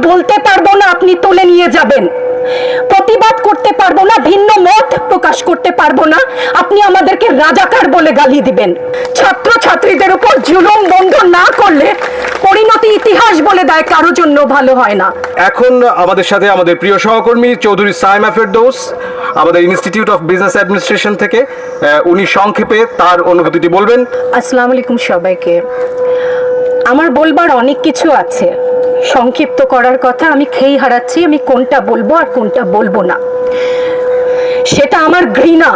বলতে পারবো না, আপনি তুলে নিয়ে যাবেন। প্রতিবাদ করতে পারবো না, ভিন্ন মত প্রকাশ করতে পারবো না, আপনি আমাদেরকে রাজাকার বলে গালি দিবেন। ছাত্র ছাত্রীদের উপর জুলুম বন্ধ না করলে পরিণতি ইতিহাস বলে দেয় কারোর জন্য ভালো হয় না। এখন আমাদের সাথে আমাদের প্রিয় সহকর্মী চৌধুরী সাইমা ফেরদৌস আমাদের ইনস্টিটিউট অফ বিজনেস অ্যাডমিনিস্ট্রেশন থেকে, উনি সংক্ষেপে তার অনুভূতিটি বলবেন। আসসালামু আলাইকুম সবাইকে। আমার বলবার অনেক কিছু আছে, সংক্ষিপ্ত করার কথা আমি খেই হারাচ্ছি, আমি কোনটা বলবো আর কোনটা বলবো না সেটা আমার ঘৃণা।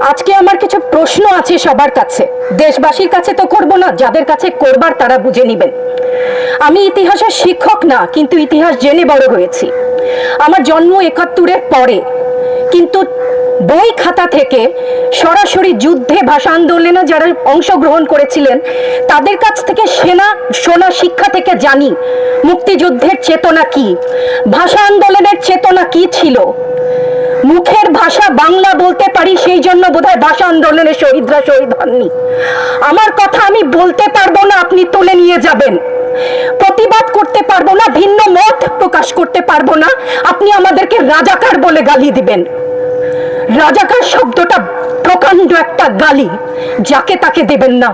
আজকে আমার কিছু প্রশ্ন আছে সবার কাছে, দেশবাসীর কাছে তো করবো না, যাদের কাছে করবার তারা বুঝে নেবেন। আমি ইতিহাসের শিক্ষক না, কিন্তু ইতিহাস জেনে বড় হয়েছি। আমার জন্ম ৭১-এর পরে, কিন্তু বই খাতা থেকে সরাসরি যুদ্ধে ভাষা আন্দোলনে যারা অংশগ্রহণ করেছিলেন তাদের কাছ থেকে শোনা শিক্ষা থেকে জানি মুক্তিযুদ্ধের চেতনা কি, ভাষা আন্দোলনের চেতনা কি ছিল। মুখের ভাষা বাংলা বলতে পারি, সেই জন্য বোধহয় ভাষা আন্দোলনের শহীদরা শহীদ হননি। আমার কথা আমি বলতে পারবো না, আপনি তুলে নিয়ে যাবেন। প্রতিবাদ করতে পারবো না, ভিন্ন মত প্রকাশ করতে পারবো না, আপনি আমাদেরকে রাজাকার বলে গালি দিবেন। রাজাকার শব্দটা প্রকাণ্ড একটা গালি, যাকে তাকে দেবেন না।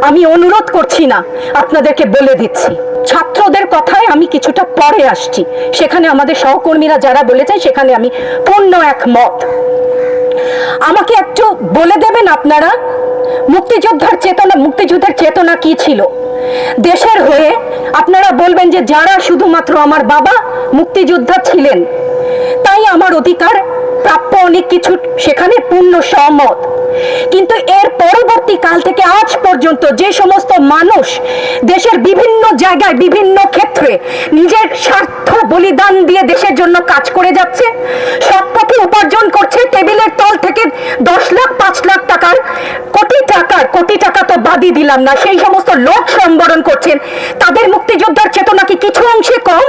আমি অনুরোধ করছি না, আপনাদেরকে বলে দিচ্ছি। ছাত্রদের কথায় আমি কিছুটা পরে আসছি, সেখানে আমাদের সহকর্মীরা যারা বলেছেন সেখানে আমি পূর্ণ একমত। আমাকে একটু বলে দেবেন আপনারা, মুক্তিযুদ্ধের চেতনা কি ছিল দেশের হয়ে? আপনারা বলবেন যে যারা শুধুমাত্র আমার বাবা মুক্তিযোদ্ধা ছিলেন তাই আমার অধিকার প্রাপ্য অনেক কিছু, সেখানে পূর্ণ সহমত। কিন্তু এর পরবর্তী কাল থেকে আজ পর্যন্ত যে সমস্ত মানুষ দেশের বিভিন্ন জায়গায় বিভিন্ন ক্ষেত্রে নিজের স্বার্থ বলিদান দিয়ে দেশের জন্য কাজ করে যাচ্ছে, সৎ পথে উপার্জন করছে, টেবিলের তল থেকে 10 লাখ 5 লাখ টাকার কোটি টাকা তো বাদই দিলাম না, সেই সমস্ত লোক সম্বরণ করছেন, তাদের মুক্তিযোদ্ধার চেতনা কি কিছু অংশে কম?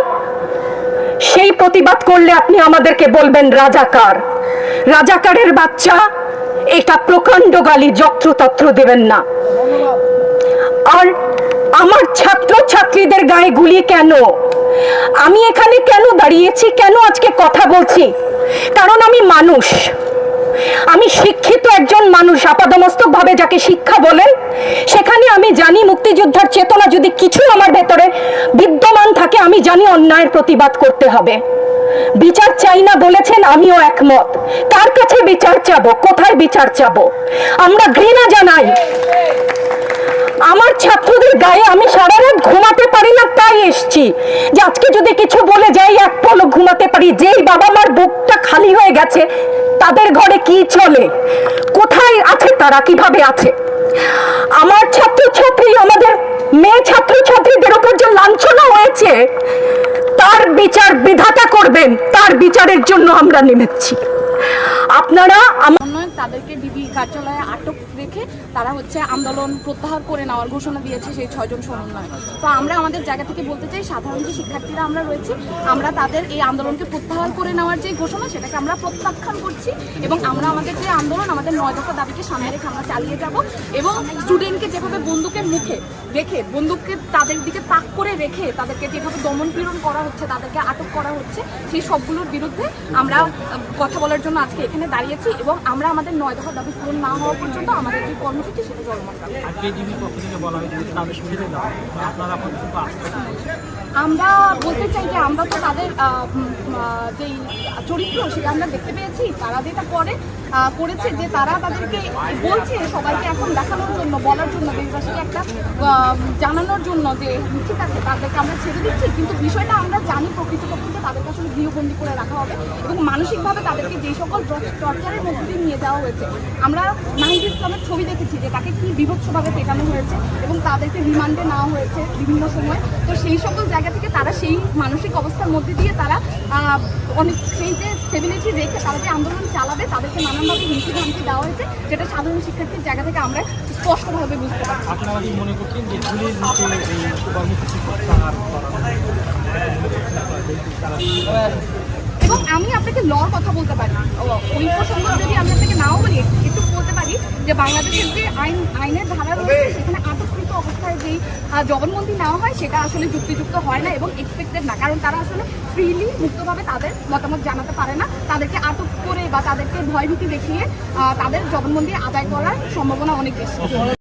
সেই প্রতিবাদ করলে আপনি আমাদেরকে বলবেন রাজাকার। রাজাকারের বাচ্চা, এটা প্রকাণ্ড গালি, যত্রতত্র দেবেন না। আর আমার ছাত্র ছাত্রীদের গায়ে গুলি কেন? আমি এখানে কেন দাঁড়িয়েছি, কেন আজকে কথা বলছি? কারণ আমি মানুষ, আমি শিক্ষিত একজন মানুষ, আপাদমস্তক ভাবে যাকে শিক্ষা বলেন। সেখানে আমি জানি মুক্তিযোদ্ধার চেতনা যদি কিছু আমার ভেতরে বিদ্যমান থাকে, আমি জানি অন্যায়ের প্রতিবাদ করতে হবে। বিচার চাই না বলেছেন, আমিও একমত। কার কাছে বিচার চাবো, কোথায় বিচার চাবো? আমরা ঘৃণা জানাই। আমার ছাত্রদের গায়ে আমি সারা রাত ঘুমাতে পারি না, তাই এসছি যে আজকে যদি কিছু বলে যাই এক পলক ঘুমাতে পারি। যেই বাবা মার বুকটা খালি হয়ে গেছে, তাদের ঘরে কি চলে, কোথায় আছে তারা, কিভাবে আছে? আমার ছাত্রছাত্রী, আমাদের মেয়ে ছাত্রছাত্রীদের উপর যে লাঞ্ছনা হয়েছে, তার বিচার বিধাতা করবেন, তার বিচারের জন্য আমরা নেমেছি। আপনারা তাদেরকে ডিবি কার্যালয়ে আটক রেখে তারা আন্দোলন প্রত্যাহার করে নেওয়ার ঘোষণা দিয়েছে সেই 6 জন সমন্বয়। তো আমরা আমাদের জায়গা থেকে বলতে চাই, সাধারণ যে শিক্ষার্থীরা আমরা রয়েছি, আমরা তাদের এই আন্দোলনকে প্রত্যাহার করে নেওয়ার যে ঘোষণা, সেটাকে আমরা প্রত্যাখ্যান করছি এবং আমরা আমাদের যে আন্দোলন, আমাদের 9 দফা দাবিকে সামনে রেখে আমরা চালিয়ে যাব। এবং স্টুডেন্টকে যেভাবে বন্দুকের মুখে রেখে, বন্দুককে তাদের দিকে তাক করে রেখে তাদেরকে যেভাবে দমন পীড়ন করা হচ্ছে, তাদেরকে আটক করা হচ্ছে, সেই সবগুলোর বিরুদ্ধে আমরা কথা বলার জন্য আজকে এখানে দাঁড়িয়েছি। এবং আমরা আমাদের 9 দফা দাবি পূরণ না হওয়া পর্যন্ত আমাদের যে কর্মসূচি সেটা চলমান থাকবে। আমরা বলতে চাই যে আমরা তো তাদের যেই চরিত্র সেটা আমরা দেখতে পেয়েছি, তারা যেটা করেছে যে তারা তাদেরকে বলছে সবাইকে এখন দেখানোর জন্য, বলার জন্য, দেশবাসীকে একটা জানানোর জন্য যে ঠিক আছে তাদেরকে আমরা ছেড়ে দিচ্ছি, কিন্তু বিষয়টা আমরা জানি প্রকৃতপক্ষে তাদেরকে আসলে গৃহবন্দী করে রাখা হবে এবং মানসিকভাবে তাদেরকে যেই সকল টর্চারের মধ্যে দিয়ে নিয়ে যাওয়া হয়েছে। আমরা নাহিদ ইসলামের ছবি দেখেছি যে তাকে কি বিভৎসভাবে পেটানো হয়েছে এবং তাদেরকে রিমান্ডে নেওয়া হয়েছে বিভিন্ন সময়। তো সেই সকল জায়গা থেকে তারা সেই মানসিক অবস্থার মধ্যে দিয়ে তারা অনেক সেই যে স্টেবিলিটি রেখে তারা যে আন্দোলন চালাবে, তাদেরকে নানানভাবে হুমকি ধামকি দেওয়া হয়েছে, যেটা সাধারণ শিক্ষার্থীর জায়গা থেকে আমরা স্পষ্টভাবে বুঝতে পারছি। আপনারা কি মনে করছেন যে ঝুলির নিচে এই কর্মসূচি এবং আমি আপনাকে লর কথা বলতে পারি, ওই প্রসঙ্গ যদি আমি আপনাকে নাও বলি, একটু বলতে পারি যে বাংলাদেশের যে আইনের ধারা রয়েছে সেখানে আটককৃত অবস্থা অবস্থায় যেই জবানবন্দি নেওয়া হয় সেটা আসলে যুক্তিযুক্ত হয় না এবং এক্সপেক্টেড না, কারণ তারা আসলে ফ্রিলি মুক্তভাবে তাদের মতামত জানাতে পারে না। তাদেরকে আটক করে বা তাদেরকে ভয়ভীতি দেখিয়ে তাদের জবানবন্দি আদায় করার সম্ভাবনা অনেক বেশি।